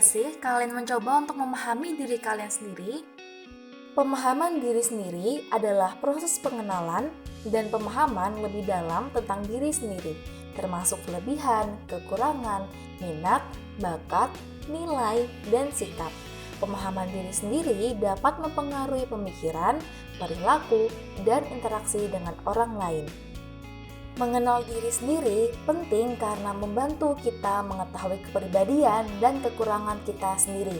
gak sih kalian mencoba untuk memahami diri kalian sendiri? Pemahaman diri sendiri adalah proses pengenalan dan pemahaman lebih dalam tentang diri sendiri, termasuk kelebihan, kekurangan, minat, bakat, nilai, dan sikap. Pemahaman diri sendiri dapat mempengaruhi pemikiran, perilaku, dan interaksi dengan orang lain. Mengenal diri sendiri penting karena membantu kita mengetahui kepribadian dan kekurangan kita sendiri.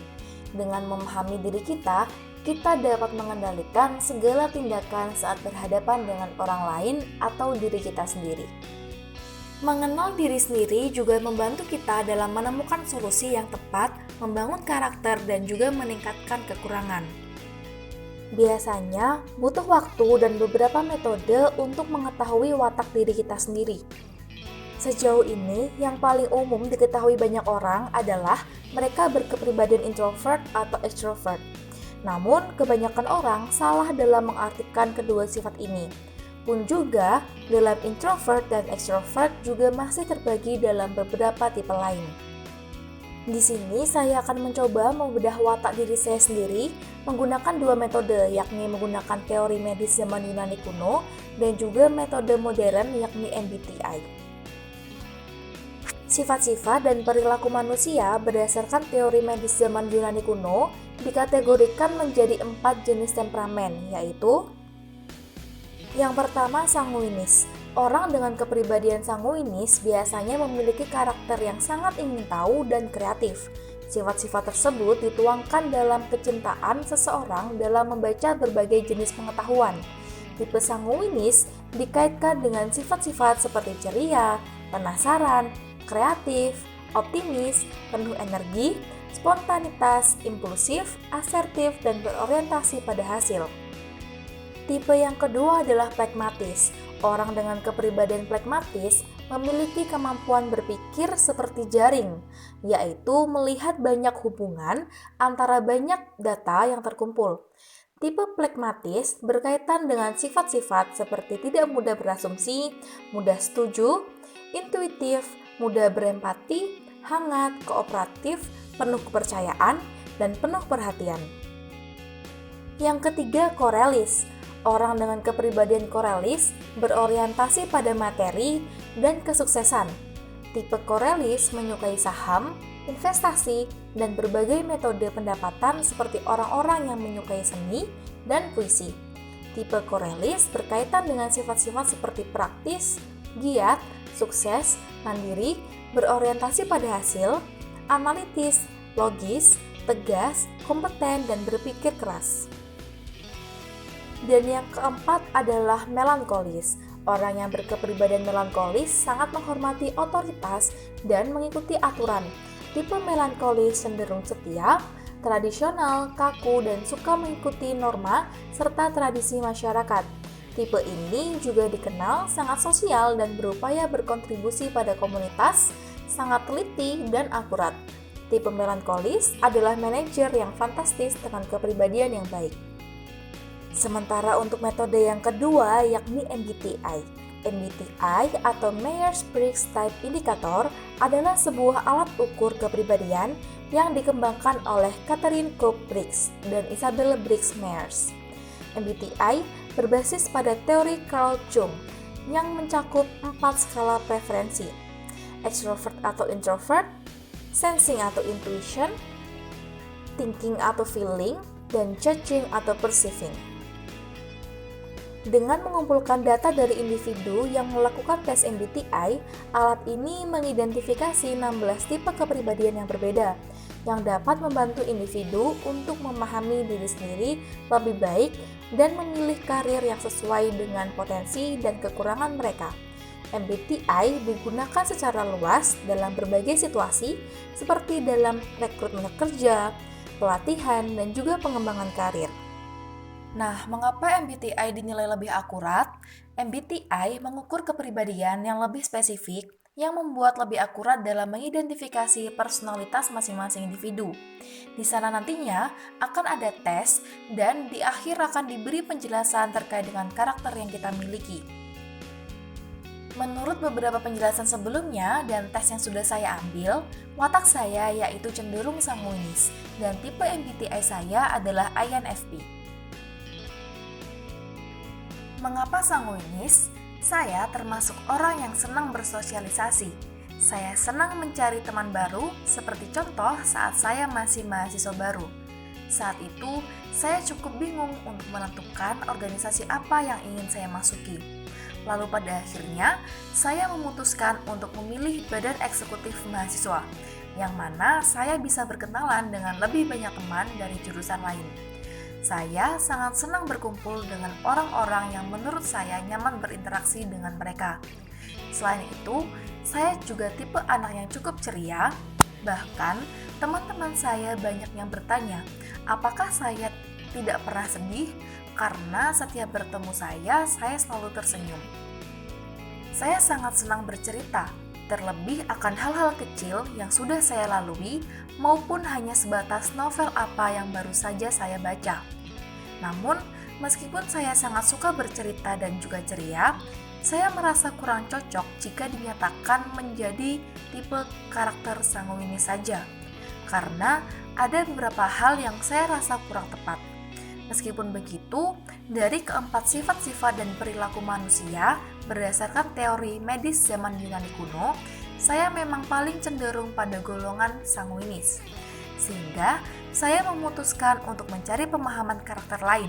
Dengan memahami diri kita dapat mengendalikan segala tindakan saat berhadapan dengan orang lain atau diri kita sendiri. Mengenal diri sendiri juga membantu kita dalam menemukan solusi yang tepat, membangun karakter, dan juga meningkatkan kekurangan. Biasanya butuh waktu dan beberapa metode untuk mengetahui watak diri kita sendiri. Sejauh ini, yang paling umum diketahui banyak orang adalah mereka berkepribadian introvert atau extrovert. Namun, kebanyakan orang salah dalam mengartikan kedua sifat ini. Pun juga, dalam introvert dan extrovert juga masih terbagi dalam beberapa tipe lain. Di sini saya akan mencoba membedah watak diri saya sendiri menggunakan dua metode, yakni menggunakan teori medis zaman Yunani kuno dan juga metode modern yakni MBTI. Sifat-sifat dan perilaku manusia berdasarkan teori medis zaman Yunani kuno dikategorikan menjadi 4 jenis temperamen, yaitu yang pertama, sanguinis. Orang dengan kepribadian sanguinis biasanya memiliki karakter yang sangat ingin tahu dan kreatif. Sifat-sifat tersebut dituangkan dalam kecintaan seseorang dalam membaca berbagai jenis pengetahuan. Tipe sanguinis dikaitkan dengan sifat-sifat seperti ceria, penasaran, kreatif, optimis, penuh energi, spontanitas, impulsif, asertif, dan berorientasi pada hasil. Tipe yang kedua adalah pragmatis. Orang dengan kepribadian pragmatis memiliki kemampuan berpikir seperti jaring, yaitu melihat banyak hubungan antara banyak data yang terkumpul. Tipe pragmatis berkaitan dengan sifat-sifat seperti tidak mudah berasumsi, mudah setuju, intuitif, mudah berempati, hangat, kooperatif, penuh kepercayaan, dan penuh perhatian. Yang ketiga, korealis. Orang dengan kepribadian korealis berorientasi pada materi dan kesuksesan. Tipe korealis menyukai saham, investasi, dan berbagai metode pendapatan seperti orang-orang yang menyukai seni dan puisi. Tipe korealis berkaitan dengan sifat-sifat seperti praktis, giat, sukses, mandiri, berorientasi pada hasil, analitis, logis, tegas, kompeten, dan berpikir keras. Dan yang keempat adalah melankolis. Orang yang berkepribadian melankolis sangat menghormati otoritas dan mengikuti aturan. Tipe melankolis cenderung setia, tradisional, kaku, dan suka mengikuti norma serta tradisi masyarakat. Tipe ini juga dikenal sangat sosial dan berupaya berkontribusi pada komunitas, sangat teliti dan akurat. Tipe melankolis adalah manajer yang fantastis dengan kepribadian yang baik. Sementara untuk metode yang kedua yakni MBTI. MBTI atau Myers-Briggs Type Indicator adalah sebuah alat ukur kepribadian yang dikembangkan oleh Catherine Cook Briggs dan Isabel Briggs Myers. MBTI berbasis pada teori Carl Jung yang mencakup 4 skala preferensi: extrovert atau introvert, sensing atau intuition, thinking atau feeling, dan judging atau perceiving. Dengan mengumpulkan data dari individu yang melakukan tes MBTI, alat ini mengidentifikasi 16 tipe kepribadian yang berbeda, yang dapat membantu individu untuk memahami diri sendiri lebih baik dan memilih karir yang sesuai dengan potensi dan kekurangan mereka. MBTI digunakan secara luas dalam berbagai situasi, seperti dalam rekrutmen kerja, pelatihan, dan juga pengembangan karir. Nah, mengapa MBTI dinilai lebih akurat? MBTI mengukur kepribadian yang lebih spesifik yang membuat lebih akurat dalam mengidentifikasi personalitas masing-masing individu. Di sana nantinya akan ada tes dan di akhir akan diberi penjelasan terkait dengan karakter yang kita miliki. Menurut beberapa penjelasan sebelumnya dan tes yang sudah saya ambil, watak saya yaitu cenderung sanguinis dan tipe MBTI saya adalah INFP. Mengapa sanguinis? Saya termasuk orang yang senang bersosialisasi. Saya senang mencari teman baru, seperti contoh saat saya masih mahasiswa baru. Saat itu, saya cukup bingung untuk menentukan organisasi apa yang ingin saya masuki. Lalu pada akhirnya, saya memutuskan untuk memilih badan eksekutif mahasiswa, yang mana saya bisa berkenalan dengan lebih banyak teman dari jurusan lain. Saya sangat senang berkumpul dengan orang-orang yang menurut saya nyaman berinteraksi dengan mereka. Selain itu, saya juga tipe anak yang cukup ceria. Bahkan, teman-teman saya banyak yang bertanya, apakah saya tidak pernah sedih? Karena setiap bertemu saya selalu tersenyum. Saya sangat senang bercerita, terlebih akan hal-hal kecil yang sudah saya lalui maupun hanya sebatas novel apa yang baru saja saya baca. Namun, meskipun saya sangat suka bercerita dan juga ceria, saya merasa kurang cocok jika dinyatakan menjadi tipe karakter sanguinis saja, karena ada beberapa hal yang saya rasa kurang tepat. Meskipun begitu, dari keempat sifat-sifat dan perilaku manusia berdasarkan teori medis zaman Yunani kuno, saya memang paling cenderung pada golongan sanguinis. Sehingga saya memutuskan untuk mencari pemahaman karakter lain,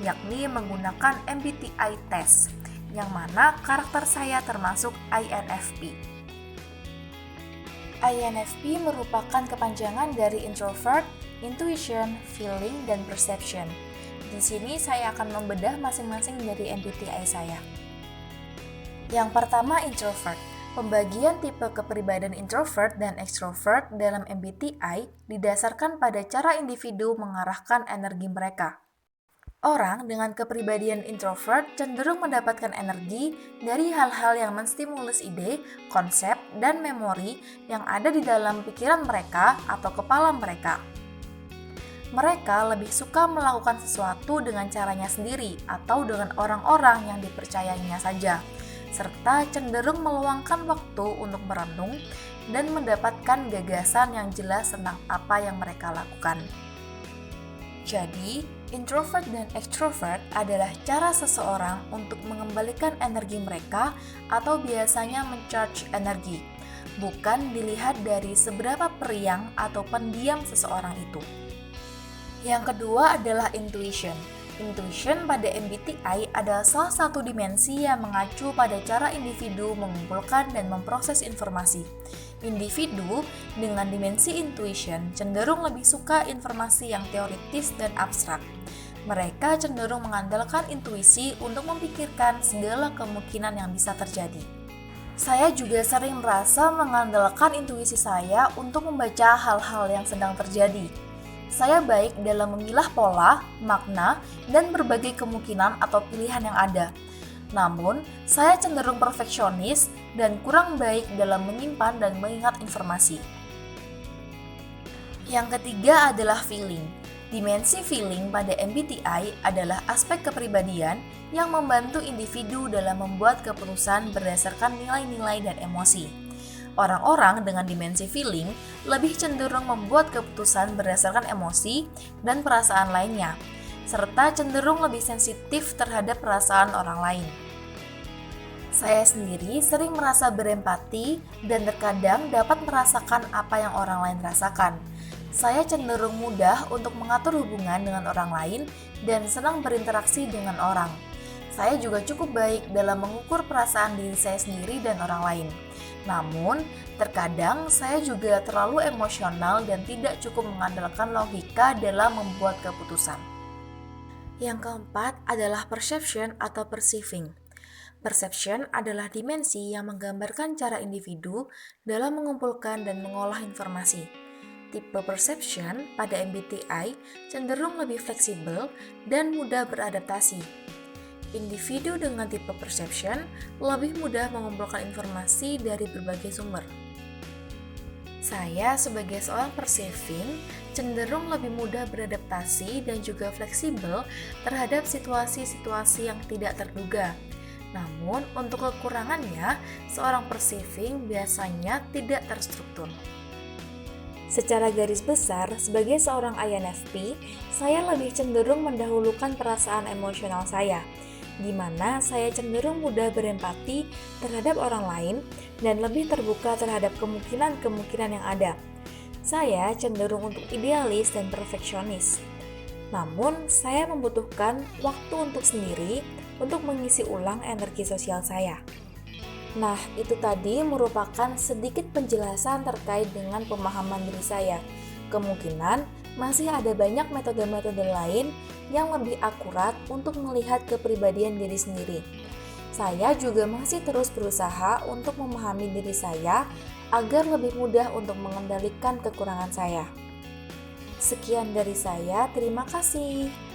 yakni menggunakan MBTI test, yang mana karakter saya termasuk INFP. INFP merupakan kepanjangan dari introvert, intuition, feeling, dan perception. Di sini saya akan membedah masing-masing dari MBTI saya. Yang pertama, introvert. Pembagian tipe kepribadian introvert dan extrovert dalam MBTI didasarkan pada cara individu mengarahkan energi mereka. Orang dengan kepribadian introvert cenderung mendapatkan energi dari hal-hal yang menstimulus ide, konsep, dan memori yang ada di dalam pikiran mereka atau kepala mereka. Mereka lebih suka melakukan sesuatu dengan caranya sendiri atau dengan orang-orang yang dipercayainya saja, serta cenderung meluangkan waktu untuk merenung dan mendapatkan gagasan yang jelas tentang apa yang mereka lakukan. Jadi, introvert dan extrovert adalah cara seseorang untuk mengembalikan energi mereka atau biasanya mencharge energi, bukan dilihat dari seberapa periang atau pendiam seseorang itu. Yang kedua adalah intuition. Intuition pada MBTI adalah salah satu dimensi yang mengacu pada cara individu mengumpulkan dan memproses informasi. Individu dengan dimensi intuition cenderung lebih suka informasi yang teoritis dan abstrak. Mereka cenderung mengandalkan intuisi untuk memikirkan segala kemungkinan yang bisa terjadi. Saya juga sering merasa mengandalkan intuisi saya untuk membaca hal-hal yang sedang terjadi. Saya baik dalam memilah pola, makna, dan berbagai kemungkinan atau pilihan yang ada. Namun, saya cenderung perfeksionis dan kurang baik dalam menyimpan dan mengingat informasi. Yang ketiga adalah feeling. Dimensi feeling pada MBTI adalah aspek kepribadian yang membantu individu dalam membuat keputusan berdasarkan nilai-nilai dan emosi. Orang-orang dengan dimensi feeling lebih cenderung membuat keputusan berdasarkan emosi dan perasaan lainnya, serta cenderung lebih sensitif terhadap perasaan orang lain. Saya sendiri sering merasa berempati dan terkadang dapat merasakan apa yang orang lain rasakan. Saya cenderung mudah untuk mengatur hubungan dengan orang lain dan senang berinteraksi dengan orang. Saya juga cukup baik dalam mengukur perasaan diri saya sendiri dan orang lain. Namun, terkadang saya juga terlalu emosional dan tidak cukup mengandalkan logika dalam membuat keputusan. Yang keempat adalah perception atau perceiving. Perception adalah dimensi yang menggambarkan cara individu dalam mengumpulkan dan mengolah informasi. Tipe perception pada MBTI cenderung lebih fleksibel dan mudah beradaptasi. Individu dengan tipe perception lebih mudah mengumpulkan informasi dari berbagai sumber. Saya sebagai seorang perceiving cenderung lebih mudah beradaptasi dan juga fleksibel terhadap situasi-situasi yang tidak terduga. Namun, untuk kekurangannya, seorang perceiving biasanya tidak terstruktur. Secara garis besar, sebagai seorang INFP, saya lebih cenderung mendahulukan perasaan emosional saya, di mana saya cenderung mudah berempati terhadap orang lain dan lebih terbuka terhadap kemungkinan-kemungkinan yang ada. Saya cenderung untuk idealis dan perfeksionis. Namun, saya membutuhkan waktu untuk sendiri untuk mengisi ulang energi sosial saya. Nah, itu tadi merupakan sedikit penjelasan terkait dengan pemahaman diri saya. Kemungkinan masih ada banyak metode-metode lain yang lebih akurat untuk melihat kepribadian diri sendiri. Saya juga masih terus berusaha untuk memahami diri saya agar lebih mudah untuk mengendalikan kekurangan saya. Sekian dari saya, terima kasih.